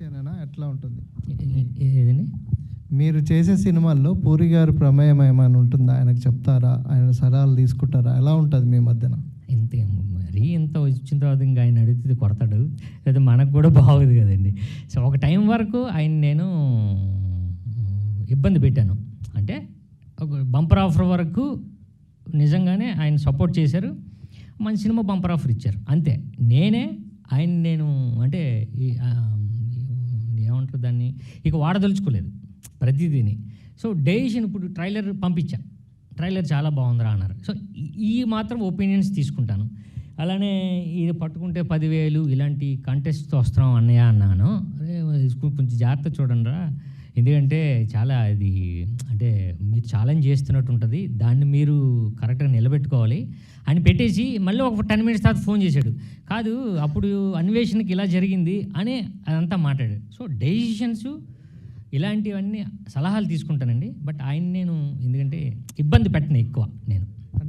విషయానేనా ఎట్లా ఉంటుంది? ఏదండి? మీరు చేసే సినిమాల్లో పూరి గారి ప్రమేయం ఏమైనా ఉంటుందా? ఆయనకు చెప్తారా? ఆయన సలహాలు తీసుకుంటారా? ఎలా ఉంటుంది మీ మధ్యన? ఇంతే మరీ ఇంత వచ్చిన తర్వాత ఇంకా ఆయన అడిగితే కొడతాడు, లేదా మనకు కూడా బాగోదు కదండి. సో ఒక టైం వరకు ఆయన నేను ఇబ్బంది పెట్టాను. అంటే ఒక బంపర్ ఆఫర్ వరకు నిజంగానే ఆయన సపోర్ట్ చేశారు, మంచి సినిమా బంపర్ ఆఫర్ ఇచ్చారు, అంతే. నేను అంటే ఏమంటారు దాన్ని, ఇక వాడదలుచుకోలేదు ప్రతిదీని. సో డెసిషన్ ఇప్పుడు ట్రైలర్ పంపించా, ట్రైలర్ చాలా బాగుందిరా అన్నారు. సో ఈ మాత్రం ఒపీనియన్స్ తీసుకుంటాను. అలానే ఇది పట్టుకుంటే 10,000 ఇలాంటి కంటెస్ట్తో వస్తున్నాం అన్నయ్య అన్నాను. అరే కొంచెం జాగ్రత్త చూడండి రా, ఎందుకంటే చాలా ఇది అంటే మీరు ఛాలెంజ్ చేస్తున్నట్టు ఉంటుంది, దాన్ని మీరు కరెక్ట్గా నిలబెట్టుకోవాలి అని పెట్టేసి మళ్ళీ ఒక 10 మినిట్స్ తర్వాత ఫోన్ చేశాడు. కాదు అప్పుడు అన్వేషణకి ఇలా జరిగింది అని అదంతా మాట్లాడాడు. సో డెసిషన్స్ ఇలాంటివన్నీ సలహాలు తీసుకుంటానండి, బట్ ఆయన నేను ఎందుకంటే ఇబ్బంది పెట్టను ఎక్కువ నేను.